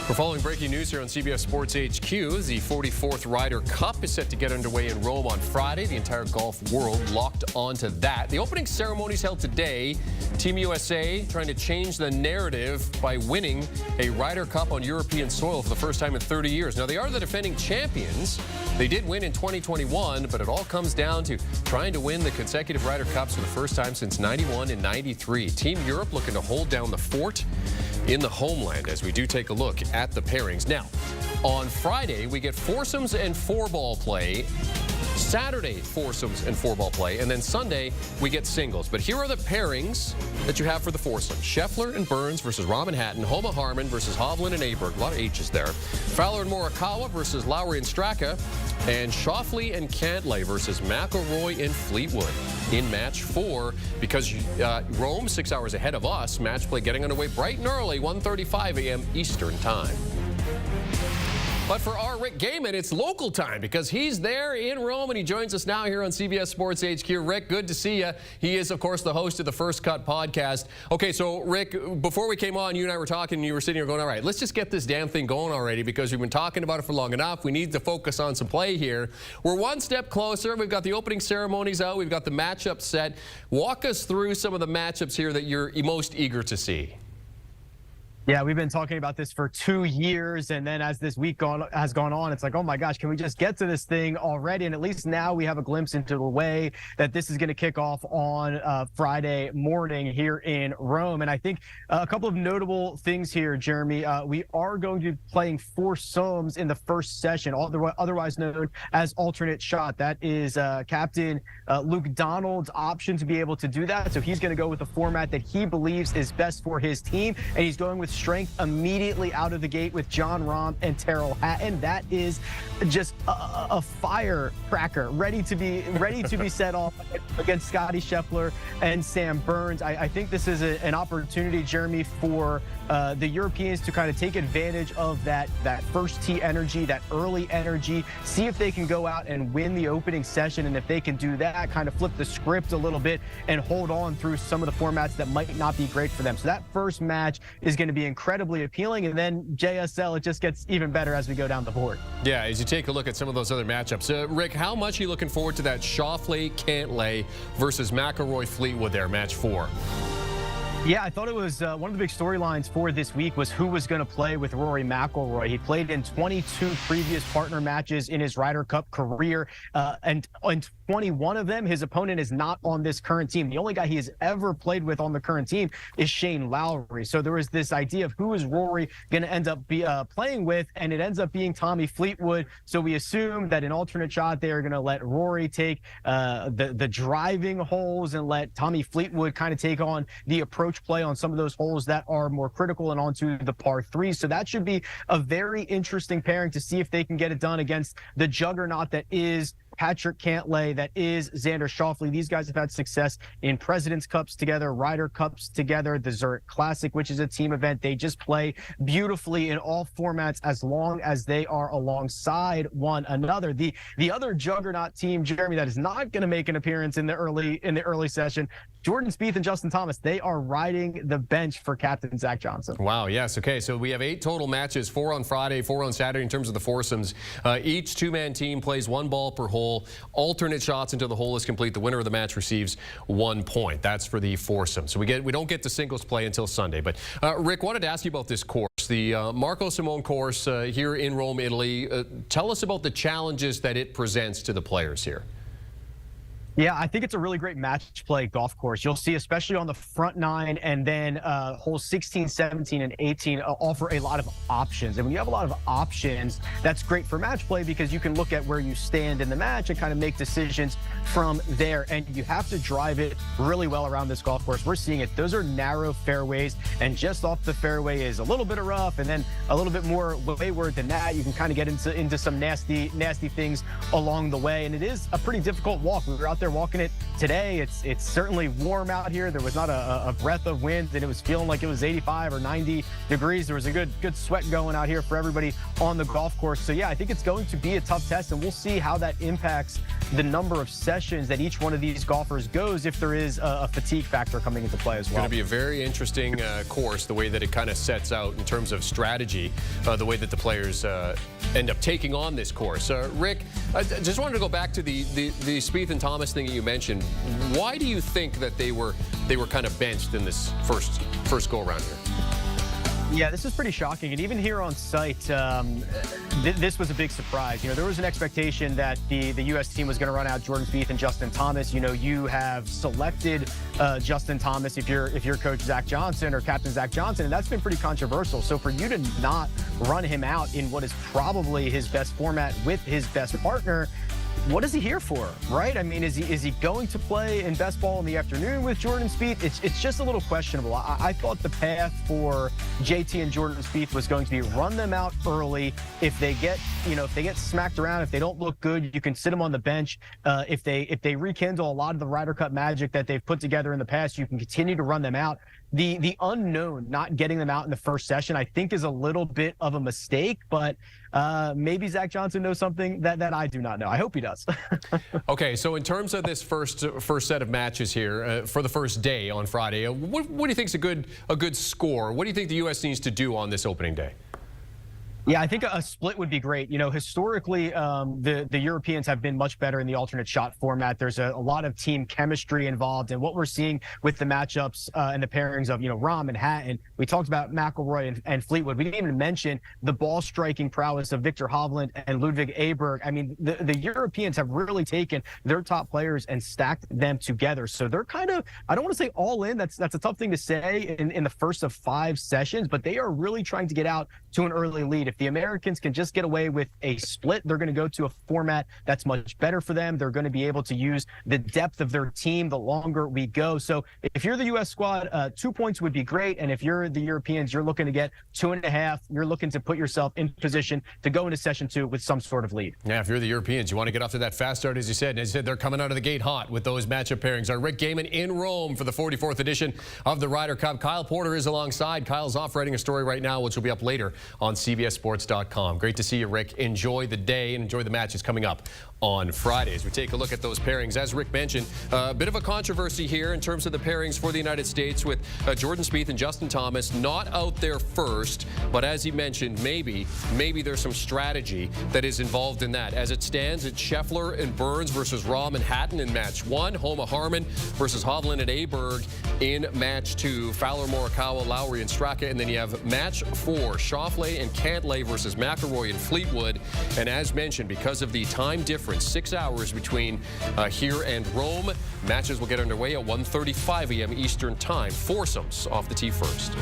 We're following breaking news here on CBS Sports HQ. The 44th Ryder Cup is set to get underway in Rome on Friday. The entire golf world locked onto that. The opening ceremony is held today. Team USA trying to change the narrative by winning a Ryder Cup on European soil for the first time in 30 years. Now, they are the defending champions. They did win in 2021, but it all comes down to trying to win the consecutive Ryder Cups for the first time since 91 and 93. Team Europe looking to hold down the fort in the homeland as we do take a look at the pairings. Now, on Friday, we get foursomes and four-ball play. Saturday, foursomes and four-ball play. And then Sunday, we get singles. But here are the pairings that you have for the foursome. Scheffler and Burns versus Rahm and Hatton. Homa Harmon versus Hovland and Aberg. A lot of H's there. Fowler and Morikawa versus Lowry and Straka. And Schauffele and Cantlay versus McIlroy and Fleetwood in match 4. Because Rome, 6 hours ahead of us, match play getting underway bright and early, 1:35 a.m. Eastern time. But for our Rick Gehman, it's local time because he's there in Rome and he joins us now here on CBS Sports HQ. Rick, good to see you. He is, of course, the host of the First Cut podcast. Okay, so Rick, before we came on, you and I were talking and you were sitting here going, all right, let's just get this damn thing going already because we've been talking about it for long enough. We need to focus on some play here. We're one step closer. We've got the opening ceremonies out. We've got the matchup set. Walk us through some of the matchups here that you're most eager to see. Yeah, we've been talking about this for 2 years, and then as this week has gone on, it's like, oh my gosh, can we just get to this thing already? And at least now we have a glimpse into the way that this is going to kick off on Friday morning here in Rome. And I think a couple of notable things here, Jeremy. We are going to be playing foursomes in the first session, otherwise known as alternate shot. That is Captain Luke Donald's option to be able to do that. So he's going to go with the format that he believes is best for his team, and he's going with strength immediately out of the gate with Jon Rahm and Tyrrell Hatton. That is just a firecracker ready to be set off against Scotty Scheffler and Sam Burns. I think this is an opportunity, Jeremy, for the Europeans to kind of take advantage of that first tee energy, that early energy, see if they can go out and win the opening session. And if they can do that, kind of flip the script a little bit and hold on through some of the formats that might not be great for them. So that first match is going to be incredibly appealing, and then JSL, it just gets even better as we go down the board. Yeah, as you take a look at some of those other matchups. Rick, how much are you looking forward to that Schauffele Cantlay versus McIlroy Fleetwood there, match 4? Yeah, I thought it was one of the big storylines for this week was who was going to play with Rory McIlroy. He played in 22 previous partner matches in his Ryder Cup career, and in 21 of them, his opponent is not on this current team. The only guy he has ever played with on the current team is Shane Lowry. So there was this idea of who is Rory going to end up playing with, and it ends up being Tommy Fleetwood. So we assume that in alternate shot, they are going to let Rory take the driving holes and let Tommy Fleetwood kind of take on the approach play on some of those holes that are more critical and onto the par 3. So that should be a very interesting pairing to see if they can get it done against the juggernaut that is Patrick Cantlay, that is Xander Schauffele. These guys have had success in President's Cups together, Ryder Cups together, the Zurich Classic, which is a team event. They just play beautifully in all formats as long as they are alongside one another. The other juggernaut team, Jeremy, that is not going to make an appearance in the early session, Jordan Spieth and Justin Thomas, they are riding the bench for Captain Zach Johnson. Wow, yes. Okay, so we have 8 total matches, 4 on Friday, 4 on Saturday in terms of the foursomes. Each two-man team plays 1 ball per hole. Alternate shots until the hole is complete. The winner of the match receives 1 point. That's for the foursome. So we don't get to singles play until Sunday. But Rick, wanted to ask you about this course, the Marco Simone course here in Rome, Italy. Tell us about the challenges that it presents to the players here. Yeah, I think it's a really great match play golf course. You'll see, especially on the front 9 and then holes 16, 17, and 18 offer a lot of options. And when you have a lot of options, that's great for match play because you can look at where you stand in the match and kind of make decisions from there. And you have to drive it really well around this golf course. We're seeing it. Those are narrow fairways, and just off the fairway is a little bit of rough, and then a little bit more wayward than that. You can kind of get into some nasty things along the way. And it is a pretty difficult walk. We were out there there walking it today. It's certainly warm out here. There was not a breath of wind, and it was feeling like it was 85 or 90 degrees. There was a good sweat going out here for everybody on the golf course. So yeah, I think it's going to be a tough test, and we'll see how that impacts the number of sessions that each one of these golfers goes if there is a fatigue factor coming into play as well. It's going to be a very interesting course, the way that it kind of sets out in terms of strategy, the way that the players end up taking on this course. Rick, I just wanted to go back to the Spieth and Thomas thing that you mentioned. Why do you think that they were kind of benched in this first go around here? Yeah, this is pretty shocking. And even here on site, this was a big surprise. You know, there was an expectation that the U.S. team was going to run out Jordan Spieth and Justin Thomas. You know, you have selected Justin Thomas if you're coach Zach Johnson or captain Zach Johnson, and that's been pretty controversial. So for you to not run him out in what is probably his best format with his best partner, what is he here for, right? I mean, is he going to play in best ball in the afternoon with Jordan Spieth? It's just a little questionable. I thought the path for JT and Jordan Spieth was going to be run them out early. If they get smacked around, if they don't look good, you can sit them on the bench. If they rekindle a lot of the Ryder Cup magic that they've put together in the past, you can continue to run them out. The unknown, not getting them out in the first session, I think is a little bit of a mistake, but maybe Zach Johnson knows something that I do not know. I hope he does. Okay, so in terms of this first set of matches here for the first day on Friday, what do you think is a good score? What do you think the U.S. needs to do on this opening day? Yeah, I think a split would be great. You know, historically, the Europeans have been much better in the alternate shot format. There's a lot of team chemistry involved, and what we're seeing with the matchups and the pairings of, Rahm and Hatton. We talked about McIlroy and Fleetwood. We didn't even mention the ball striking prowess of Victor Hovland and Ludwig Aberg. I mean, the Europeans have really taken their top players and stacked them together. So they're kind of, I don't want to say all in. That's a tough thing to say in the first of 5 sessions, but they are really trying to get out to an early lead. If the Americans can just get away with a split, they're going to go to a format that's much better for them. They're going to be able to use the depth of their team the longer we go. So if you're the U.S. squad, 2 points would be great. And if you're the Europeans, you're looking to get 2.5. You're looking to put yourself in position to go into session 2 with some sort of lead. Yeah, if you're the Europeans, you want to get off to that fast start, as you said. And as you said, they're coming out of the gate hot with those matchup pairings. Our Rick Gehman in Rome for the 44th edition of the Ryder Cup. Kyle Porter is alongside. Kyle's off writing a story right now, which will be up later on CBSSports.com. Great to see you, Rick. Enjoy the day and enjoy the matches coming up on Fridays. We take a look at those pairings. As Rick mentioned, a bit of a controversy here in terms of the pairings for the United States with Jordan Spieth and Justin Thomas not out there first, but as he mentioned, maybe there's some strategy that is involved in that. As it stands, it's Scheffler and Burns versus Rahm and Hatton in match 1, Homa Harmon versus Hovland and Aberg in match 2, Fowler, Morikawa, Lowry and Straka, and then you have match 4, Schauffele and Cantlay versus McIlroy and Fleetwood. And as mentioned, because of the time difference, 6 hours between here and Rome, matches will get underway at 1:35 a.m. Eastern Time. Foursomes off the tee first.